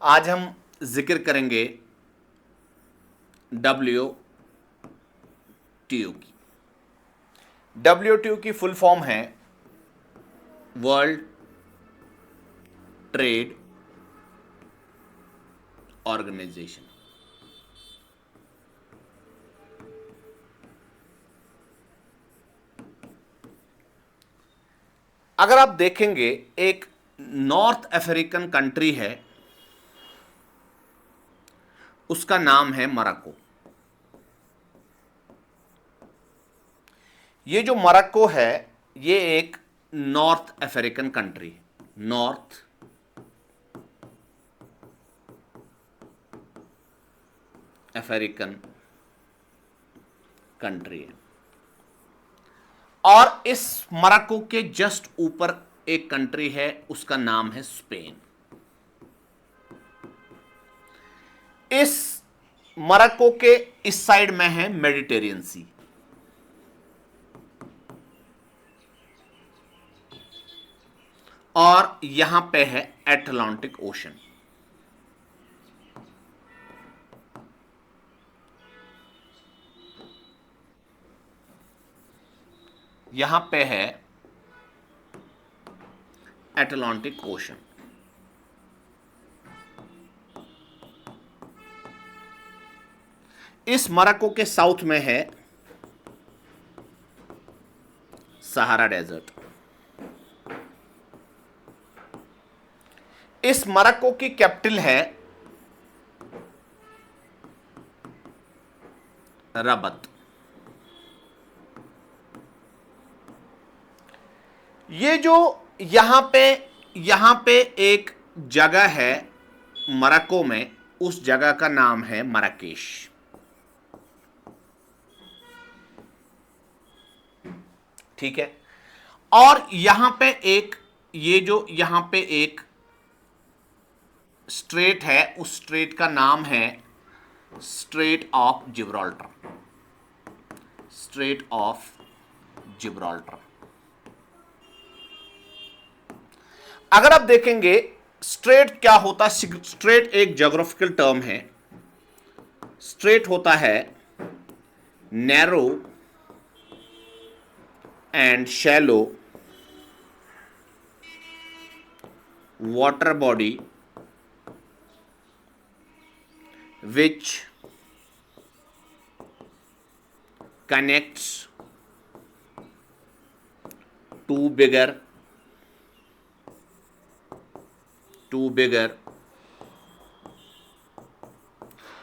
आज हम जिक्र करेंगे WTO की। WTO की फुल फॉर्म है वर्ल्ड ट्रेड ऑर्गेनाइजेशन। अगर आप देखेंगे, एक नॉर्थ अफ्रीकन कंट्री है, उसका नाम है मोरक्को। ये जो मोरक्को है, ये एक नॉर्थ अफ्रीकन कंट्री है। नॉर्थ अफ्रीकन कंट्री है। और इस मोरक्को के जस्ट ऊपर एक कंट्री है, उसका नाम है स्पेन। इस मोरक्को के इस साइड में है मेडिटेरियन सी, और यहां पे है अटलांटिक ओशन। यहां पे है अटलांटिक ओशन। इस मोरक्को के साउथ में है सहारा डेजर्ट। इस मोरक्को की कैपिटल है रबत। ये जो यहां पे एक जगह है मोरक्को में, उस जगह का नाम है मराकेश। ठीक है। और यहां पे एक यहां पे एक स्ट्रेट है, उस स्ट्रेट का नाम है strait of Gibraltar. Straight of Gibraltar. अगर आप देखेंगे स्ट्रेट क्या होता है, स्ट्रेट एक ज्योग्राफिकल टर्म है। स्ट्रेट होता है narrow and shallow water body which connects two bigger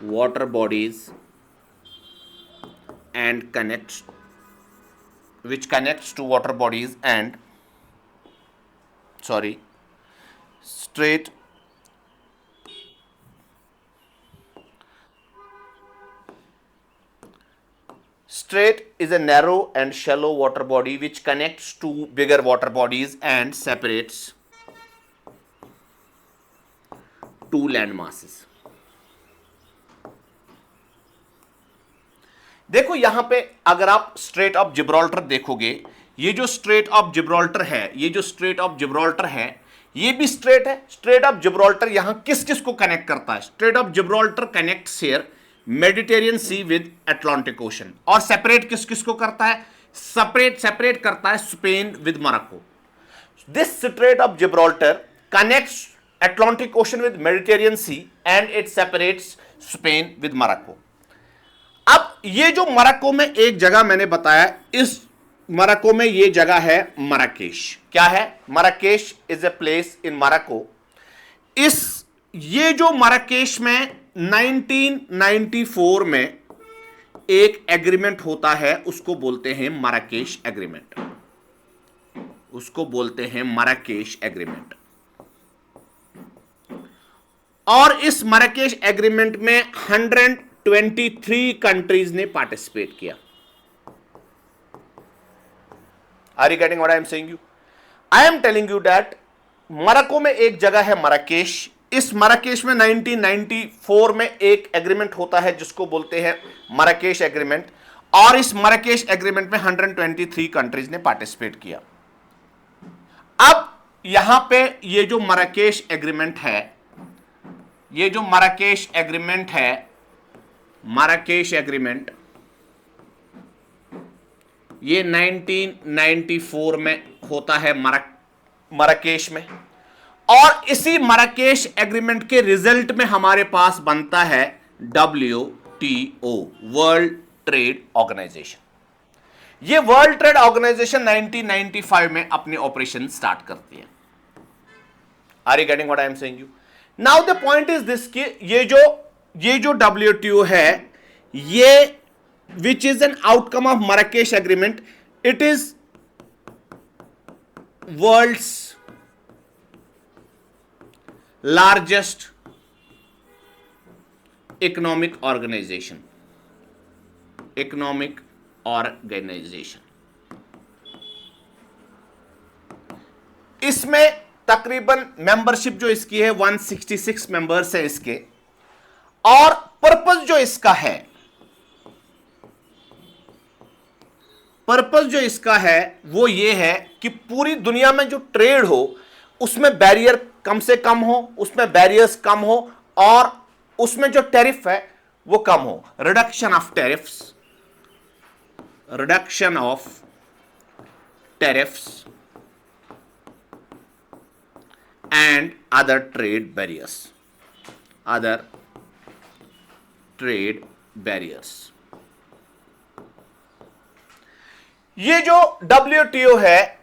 water bodies and connects to water bodies and straight is a narrow and shallow water body which connects two bigger water bodies and separates two land masses. देखो यहां पे अगर आप straight of Gibraltar देखोगे, ये जो straight of Gibraltar है, ये भी स्ट्रेट है। स्ट्रेट ऑफ जिब्राल्टर यहां किस किस को कनेक्ट करता है? Strait of Gibraltar connects here Mediterranean sea with Atlantic ocean. और सेपरेट किस किस को करता है? सेपरेट करता है Spain with Morocco. This strait of Gibraltar connects Atlantic ocean with Mediterranean sea and it separates Spain with Morocco. अब ये जो मोरक्को में एक जगह मैंने बताया, इस मोरक्को में ये जगह है मराकेश। क्या है? Marrakesh is a place in Morocco. ये जो मराकेश में 1994 में एक एग्रीमेंट होता है, उसको बोलते हैं मराकेश एग्रीमेंट। और इस मराकेश एग्रीमेंट में 123 कंट्रीज ने पार्टिसिपेट किया। Are you getting what I am saying you? I am telling you that Morocco में एक जगह है मराकेश। इस मराकेश में 1994 में एक एग्रीमेंट होता है जिसको बोलते हैं मराकेश एग्रीमेंट। और इस मराकेश एग्रीमेंट में 123 कंट्रीज ने पार्टिसिपेट किया। अब यहां पे ये जो मराकेश एग्रीमेंट है, ये जो मराकेश एग्रीमेंट है, मराकेश एग्रीमेंट, ये 1994 में होता है मराकेश में, और इसी मराकेश एग्रीमेंट के रिजल्ट में हमारे पास बनता है WTO, वर्ल्ड ट्रेड ऑर्गेनाइजेशन। ये वर्ल्ड ट्रेड ऑर्गेनाइजेशन 1995 में अपने ऑपरेशन स्टार्ट करती है। Are you getting what I am saying you? Now the point is this कि ये जो WTO है, ये which is an outcome of Marrakesh agreement, it is world's largest economic organization, इसमें तकरीबन मेंबरशिप जो इसकी है 166 मेंबर्स है इसके, और पर्पस जो इसका है, पर्पस जो इसका है वो ये है कि पूरी दुनिया में जो ट्रेड हो उसमें बैरियर कम से कम हो, उसमें बैरियर्स कम हो, और उसमें जो टैरिफ है वो कम हो। Reduction of tariffs, reduction of tariffs and other trade barriers, other trade barriers. ये जो WTO है,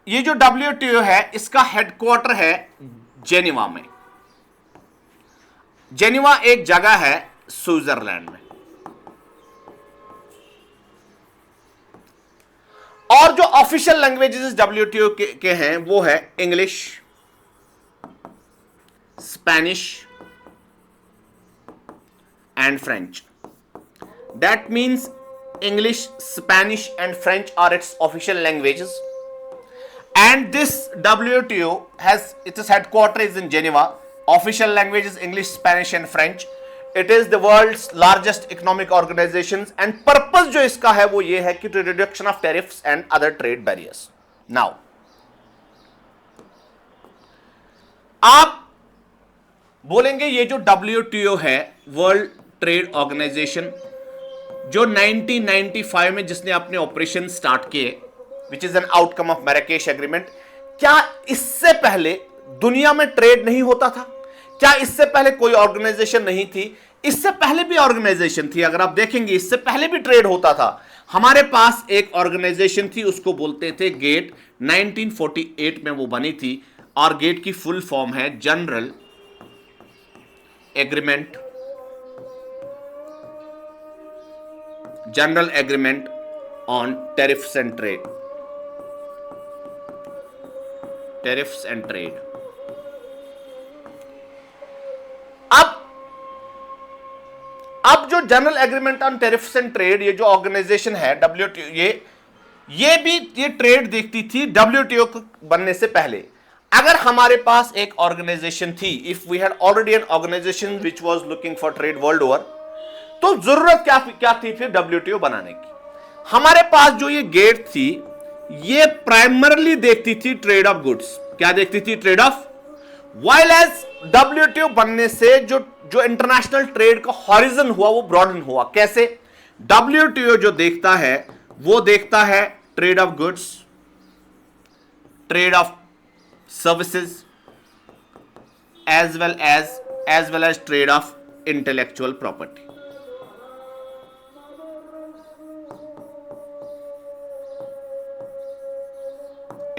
ये जो WTO है, इसका हेडक्वार्टर है जेनीवा में। जेनीवा एक जगह है स्विट्जरलैंड में। और जो ऑफिशियल लैंग्वेजेस WTO के हैं वो है English, Spanish and French. That means English, Spanish and French are its official languages, and this WTO has its headquarters is in Geneva. Official languages English, Spanish and French. It is the world's largest economic organizations, and purpose जो इसका है वो ये है कि reduction of tariffs and other trade barriers. Now, आप बोलेंगे ये जो WTO है, वर्ल्ड ट्रेड ऑर्गेनाइजेशन, जो 1995 में जिसने अपने ऑपरेशन स्टार्ट किए, which is an outcome of Marrakesh agreement, क्या इससे पहले दुनिया में ट्रेड नहीं होता था? क्या इससे पहले कोई ऑर्गेनाइजेशन नहीं थी? इससे पहले भी ऑर्गेनाइजेशन थी। अगर आप देखेंगे इससे पहले भी ट्रेड होता था। हमारे पास एक ऑर्गेनाइजेशन थी, उसको बोलते थे गेट। 1948 में वो बनी थी, और गेट की फुल फॉर्म है general agreement, general agreement on tariffs and trade, tariffs and trade. अब जो general agreement on tariffs and trade, ये जो ऑर्गेनाइजेशन है WTO, ये ट्रेड देखती थी WTO को बनने से पहले। अगर हमारे पास एक ऑर्गेनाइजेशन थी, if we had already an organisation which was looking for trade world over, तो जरूरत क्या थी फिर WTO बनाने की? हमारे पास जो ये गेट थी, ये प्राइमरली देखती थी ट्रेड ऑफ गुड्स। क्या देखती थी? Trade of. While as WTO बनने से जो इंटरनेशनल ट्रेड का हॉरिजन हुआ वो ब्रॉडन हुआ। कैसे? WTO जो देखता है वो देखता है trade of goods, trade of services, as well as trade of intellectual property.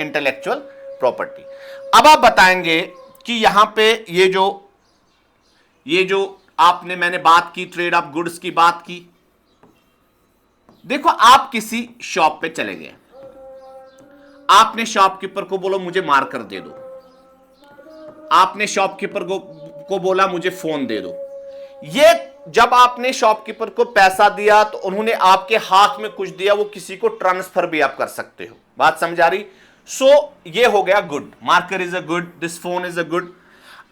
Intellectual property. अब आप बताएंगे कि यहां पे ये जो मैंने बात की, ट्रेड ऑफ गुड्स की बात की। देखो, आप किसी शॉप पे चले गए, आपने शॉपकीपर को बोला मुझे मार्कर दे दो, आपने शॉपकीपर को बोला मुझे फोन दे दो। ये जब आपने शॉपकीपर को पैसा दिया तो उन्होंने आपके हाथ में कुछ दिया, वो किसी को ट्रांसफर भी आप कर सकते हो। बात समझ आ रही? ये हो गया good. Marker is a good, this phone is a good.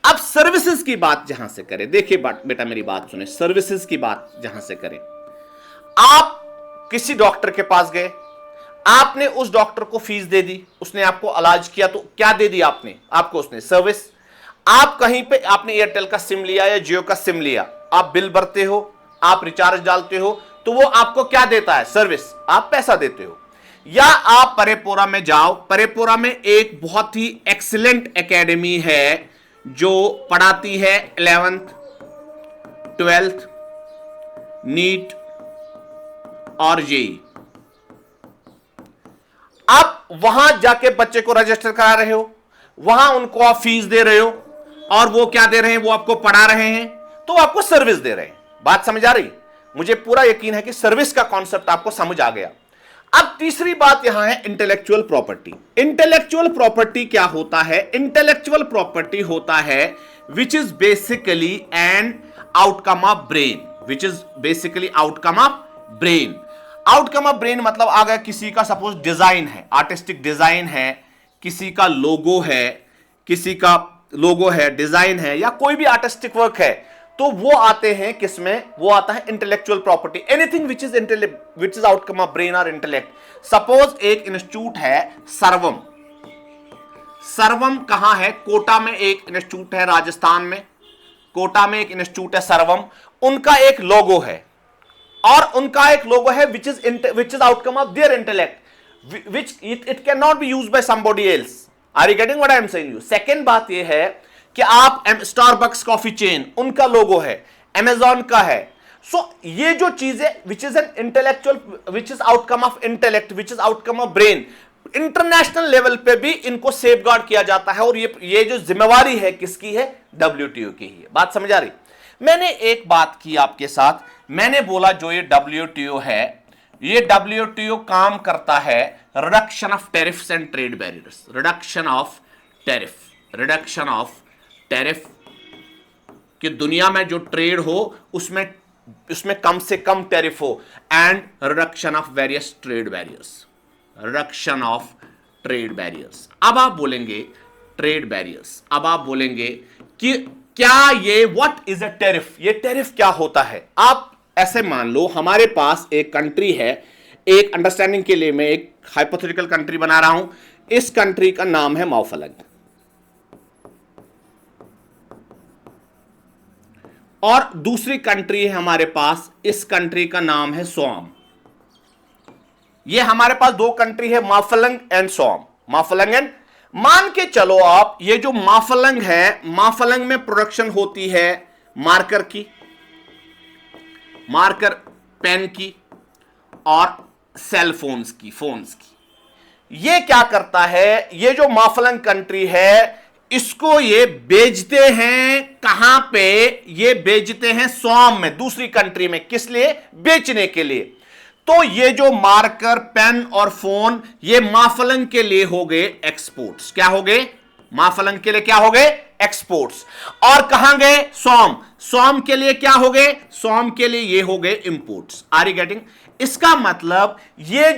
अब सर्विसेज की बात जहां से करें, देखिए बेटा मेरी बात सुने, सर्विसेज की बात जहां से करें, आप किसी डॉक्टर के पास गए, आपने उस डॉक्टर को फीस दे दी, उसने आपको इलाज किया, तो क्या दे दिया आपने? आपको उसने सर्विस। आप कहीं पे आपने एयरटेल का सिम लिया या जियो का सिम लिया, आप बिल भरते हो, आप रिचार्ज डालते हो, तो वो आपको क्या देता है? सर्विस, आप पैसा देते हो। या आप परेपुरा में जाओ, परेपुरा में एक बहुत ही एक्सीलेंट एकेडमी है जो पढ़ाती है 11th 12th नीट और जेई। आप वहां जाके बच्चे को रजिस्टर करा रहे हो, वहां उनको आप फीस दे रहे हो, और वो क्या दे रहे हैं? वो आपको पढ़ा रहे हैं, तो आपको सर्विस दे रहे हैं। बात समझ आ रही? मुझे पूरा यकीन है कि सर्विस का कॉन्सेप्ट आपको समझ आ गया। अब तीसरी बात यहां है इंटेलेक्चुअल प्रॉपर्टी। इंटेलेक्चुअल प्रॉपर्टी क्या होता है? इंटेलेक्चुअल प्रॉपर्टी होता है which is basically N outcome of brain, which is basically outcome of brain. Outcome of brain मतलब आ गया किसी का सपोज डिजाइन है, आर्टिस्टिक डिजाइन है, किसी का लोगो है, किसी का लोगो है, डिजाइन है, या कोई भी आर्टिस्टिक वर्क है, तो वो आते हैं किसमें? वो आता है intellectual property. Anything which is outcome of brain और इंटेलेक्ट। सपोज एक इंस्टीट्यूट है सर्वम, सर्वम कहां है? कोटा में एक इंस्टीट्यूट है, राजस्थान में कोटा में एक इंस्टीट्यूट है सर्वम। उनका एक लोगो है, और उनका एक लोगो है which is outcome of their intellect, which it cannot be used by somebody else. Are you getting what I am saying you? Second बात ये है कि आप स्टारबक्स कॉफी चेन, उनका लोगो है, Amazon का है। So ये जो चीजें which is an intellectual, which is outcome of intellect, which is outcome of brain, international level पे भी इनको सेफगार्ड किया जाता है, और ये जो जिम्मेवारी है किसकी है? WTO की ही है। बात समझ आ रही? मैंने एक बात की आपके साथ, मैंने बोला जो ये WTO है, ये WTO काम करता है reduction of tariffs and trade barriers, reduction of tariff, reduction of tariff, कि दुनिया में जो ट्रेड हो उसमें कम से कम टैरिफ हो, and reduction of various trade barriers, reduction of trade barriers. अब आप बोलेंगे ट्रेड बैरियर्स, अब आप बोलेंगे कि क्या ये व्हाट इज अ टैरिफ, ये टैरिफ क्या होता है? आप ऐसे मान लो हमारे पास एक कंट्री है, एक अंडरस्टैंडिंग के लिए मैं एक हाइपोथेटिकल कंट्री बना रहा हूं, इस कंट्री का नाम है माओफलंग, और दूसरी कंट्री है हमारे पास, इस कंट्री का नाम है सोम। ये हमारे पास दो कंट्री है, माफलंग एंड सोम, माफलंग एंड। मान के चलो आप, ये जो माफलंग है, माफलंग में प्रोडक्शन होती है मार्कर की, मार्कर पेन की, और सेल फोन्स की, फोन्स की। ये क्या करता है? ये जो माफलंग कंट्री है, इसको ये बेचते हैं कहां पे? ये बेचते हैं सोम में, दूसरी कंट्री में। किस लिए? बेचने के लिए। तो ये जो मार्कर, पेन और फोन, ये माफलंग के लिए हो गए एक्सपोर्ट्स। क्या हो गए? माफलंग के लिए क्या हो गए? एक्सपोर्ट्स। और कहां गए? सोम। सोम के लिए क्या हो गए? सोम के लिए ये हो गए इंपोर्ट्स। Are you getting? इसका मतलब ये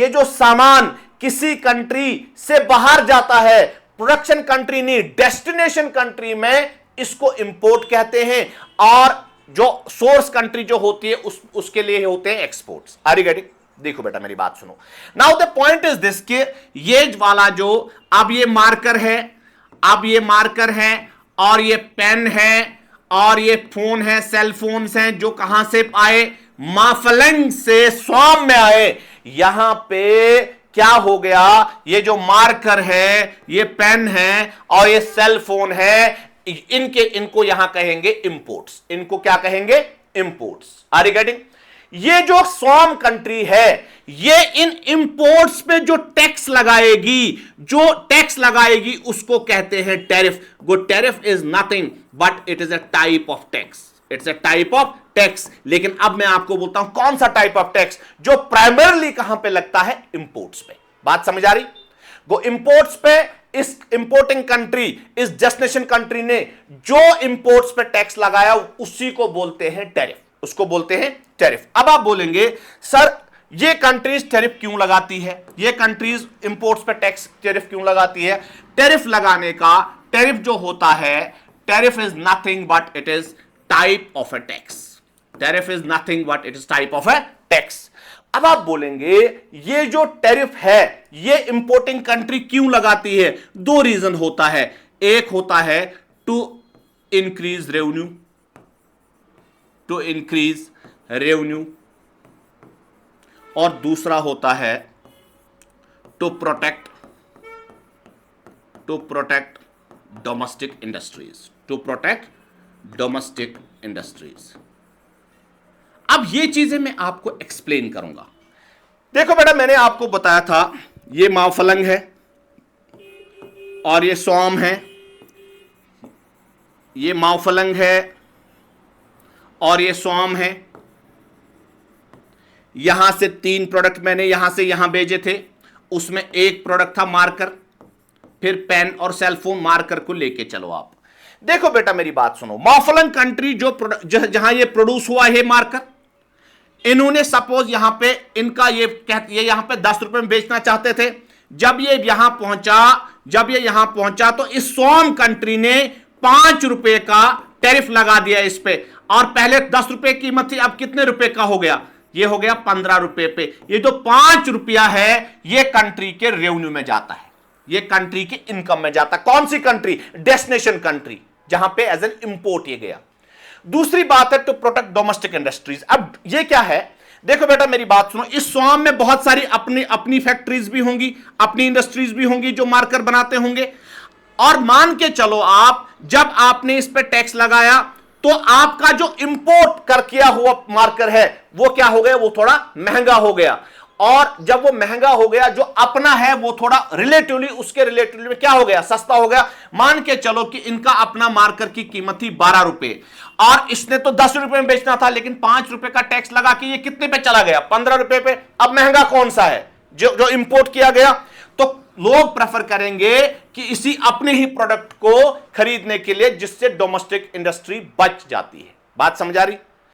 जो सामान किसी कंट्री से बाहर जाता है, प्रोडक्शन कंट्री नहीं, डेस्टिनेशन कंट्री में, इसको इंपोर्ट कहते हैं, और जो सोर्स कंट्री जो होती है उसके लिए होते हैं एक्सपोर्ट्स। Are you getting? देखो बेटा मेरी बात सुनो। Now the point is this कि ये वाला जो अब ये मार्कर है, अब ये मार्कर है, और ये पेन है, और ये फोन है, सेल फोन्स हैं, जो कहां से आए? माफलंग से सोम में आए। यहां पे क्या हो गया? ये जो मार्कर है, ये पेन है, और ये सेल फोन है, इनको यहां कहेंगे इंपोर्ट्स। इनको क्या कहेंगे? इंपोर्ट्स। Are you getting? ये जो सोम कंट्री है, ये इन इंपोर्ट्स पे जो टैक्स लगाएगी, उसको कहते हैं tariff. Go tariff is nothing but it is a type of tax, it's a type of tax. लेकिन अब मैं आपको बोलता हूं कौन सा टाइप ऑफ टैक्स जो प्राइमरली कहां पे लगता है? इंपोर्ट्स पे। बात समझ आ रही? वो इंपोर्ट्स पे, इस इंपोर्टिंग कंट्री, इस डेस्टिनेशन कंट्री ने जो इंपोर्ट्स पे टैक्स लगाया उसी को बोलते हैं टैरिफ, उसको बोलते हैं टैरिफ। अब आप बोलेंगे सर ये कंट्रीज टैरिफ क्यों लगाती है? ये कंट्रीज इंपोर्ट्स पे टैक्स टैरिफ क्यों लगाती है? टैरिफ लगाने का, टैरिफ जो होता है, tariff is nothing but it is type of a tax. Tariff is nothing but it is type of a tax. अब आप बोलेंगे ये जो टैरिफ है, ये इंपोर्टिंग कंट्री क्यों लगाती है? दो रीजन होता है। एक होता है to increase revenue, to increase revenue, और दूसरा होता है to protect domestic industries, to protect domestic industries. अब ये चीजें मैं आपको एक्सप्लेन करूंगा। देखो बेटा, मैंने आपको बताया था ये मावफलंग है और ये सौम है, ये मावफलंग है और ये सौम है। यहां से 3 प्रोडक्ट मैंने यहां से यहां भेजे थे, उसमें एक प्रोडक्ट था मार्कर, फिर पेन और सेलफोन। मार्कर को लेके चलो आप। देखो बेटा मेरी बात सुनो, मावफलंग कंट्री जहां ये प्रोड्यूस हुआ है मार्कर, इन्होंने सपोज यहां पे इनका ये यहां पे 10 रुपए में बेचना चाहते थे। जब ये यहां पहुंचा तो इस सोम कंट्री ने 5 रुपए का टैरिफ लगा दिया इस पे, और पहले 10 रुपए कीमत थी, अब कितने रुपए का हो गया? ये हो गया 15 रुपए पे। ये जो 5 रुपया है ये कंट्री के रेवेन्यू में जाता है, ये कंट्री के इनकम में जाता है। कौन सी कंट्री? डेस्टिनेशन कंट्री, जहां पे एज एन इंपोर्ट ये गया। दूसरी बात है टू प्रोटेक्ट डोमेस्टिक इंडस्ट्रीज। अब ये क्या है? देखो बेटा मेरी बात सुनो, इस स्वाम में बहुत सारी अपनी फैक्ट्रीज भी होंगी, अपनी इंडस्ट्रीज भी होंगी जो मार्कर बनाते होंगे। और मान के चलो आप, जब आपने इस पे टैक्स लगाया तो आपका जो इंपोर्ट कर किया हुआ मार्कर है वो क्या हो गया? वो थोड़ा महंगा हो गया। और जब वो महंगा हो गया, जो अपना है वो थोड़ा रिलेटिवली उसके रिलेटिवली में क्या हो गया? सस्ता हो गया। मान के चलो कि इनका अपना मार्कर की कीमत थी 12 रुपए, और इसने तो 10 रुपए में बेचना था, लेकिन 5 रुपए का टैक्स लगा के ये कितने पे चला गया? 15 रुपए पे। अब महंगा कौन सा है? जो इंपोर्ट किया गया। तो लोग प्रेफर करेंगे कि इसी अपने ही प्रोडक्ट को खरीदने के लिए, जिससे डोमेस्टिक इंडस्ट्री बच जाती है। बात समझ आ रही?